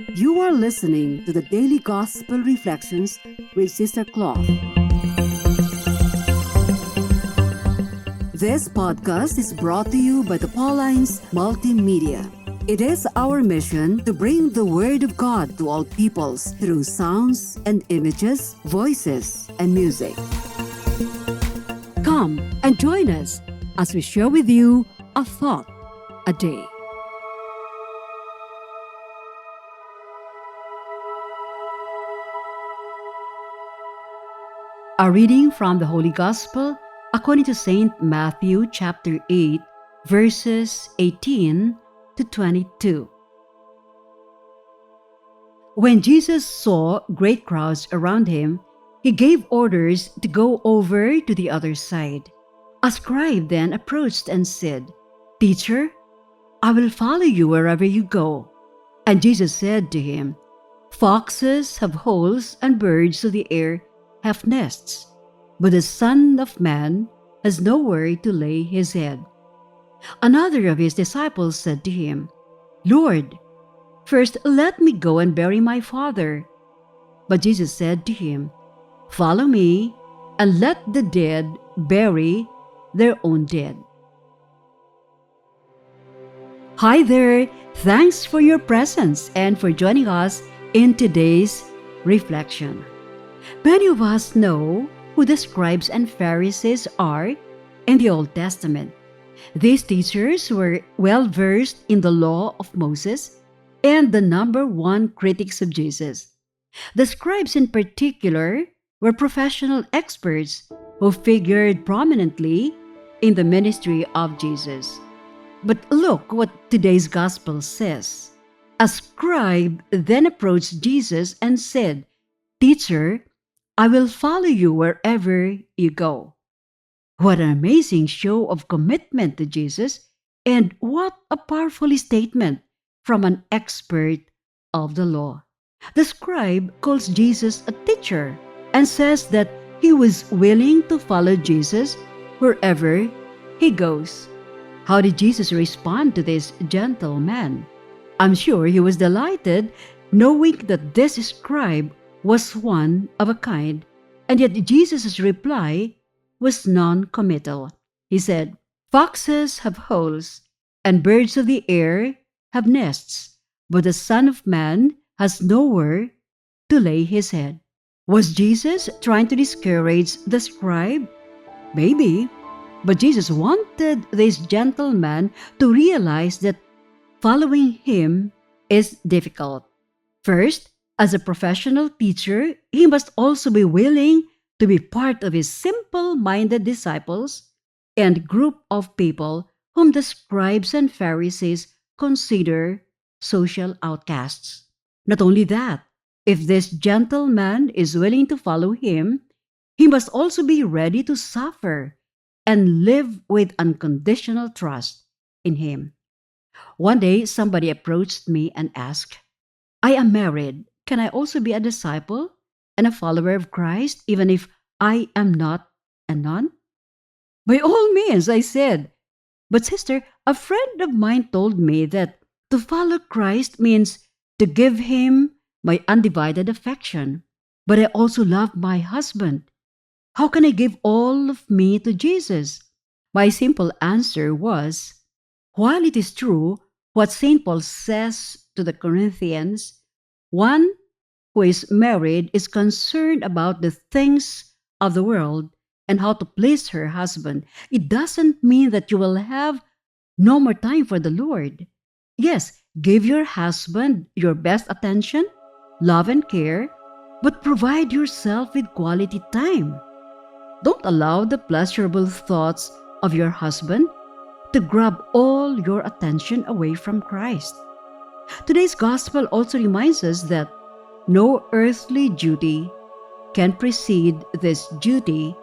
You are listening to the Daily Gospel Reflections with Sister Cloth. This podcast is brought to you by the Paulines Multimedia. It is our mission to bring the Word of God to all peoples through sounds and images, voices, and music. Come and join us as we share with you a thought a day. A reading from the Holy Gospel according to St. Matthew chapter 8, verses 18 to 22. When Jesus saw great crowds around him, he gave orders to go over to the other side. A scribe then approached and said, "Teacher, I will follow you wherever you go." And Jesus said to him, "Foxes have holes and birds of the air have nests, but the Son of Man has nowhere to lay his head." Another of his disciples said to him, "Lord, first let me go and bury my father." But Jesus said to him, "Follow me, and let the dead bury their own dead." Hi there! Thanks for your presence and for joining us in today's reflection. Many of us know who the scribes and Pharisees are in the Old Testament. These teachers were well versed in the law of Moses and the number one critics of Jesus. The scribes in particular were professional experts who figured prominently in the ministry of Jesus. But look what today's gospel says. A scribe then approached Jesus and said, "Teacher, I will follow you wherever you go." What an amazing show of commitment to Jesus, and what a powerful statement from an expert of the law. The scribe calls Jesus a teacher and says that he was willing to follow Jesus wherever he goes. How did Jesus respond to this gentle man? I'm sure he was delighted knowing that this scribe was one of a kind, and yet Jesus' reply was non-committal. He said, "Foxes have holes, and birds of the air have nests, but the Son of Man has nowhere to lay his head." Was Jesus trying to discourage the scribe? Maybe, but Jesus wanted this gentleman to realize that following him is difficult. First, as a professional teacher, he must also be willing to be part of his simple-minded disciples and group of people whom the scribes and Pharisees consider social outcasts. Not only that, if this gentleman is willing to follow him, he must also be ready to suffer and live with unconditional trust in him. One day, somebody approached me and asked, "I am married. Can I also be a disciple and a follower of Christ, even if I am not a nun?" "By all means," I said. "But sister, a friend of mine told me that to follow Christ means to give him my undivided affection. But I also love my husband. How can I give all of me to Jesus?" My simple answer was, while it is true what St. Paul says to the Corinthians, one who is married is concerned about the things of the world and how to please her husband, it doesn't mean that you will have no more time for the Lord. Yes, give your husband your best attention, love and care, but provide yourself with quality time. Don't allow the pleasurable thoughts of your husband to grab all your attention away from Christ. Today's gospel also reminds us that no earthly duty can precede this duty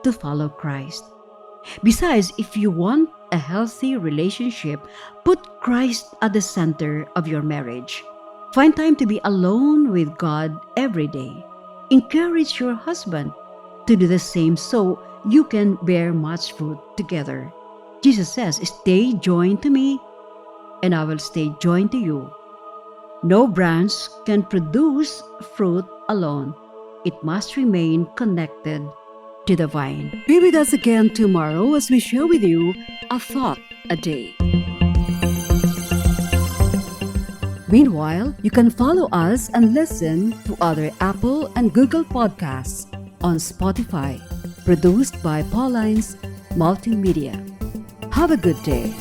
to follow Christ. Besides, if you want a healthy relationship, put Christ at the center of your marriage. Find time to be alone with God every day. Encourage your husband to do the same so you can bear much fruit together. Jesus says, "Stay joined to me, and I will stay joined to you." No branch can produce fruit alone. It must remain connected to the vine. Be with us again tomorrow as we share with you a thought a day. Meanwhile, you can follow us and listen to other Apple and Google podcasts on Spotify, produced by Paulines Multimedia. Have a good day.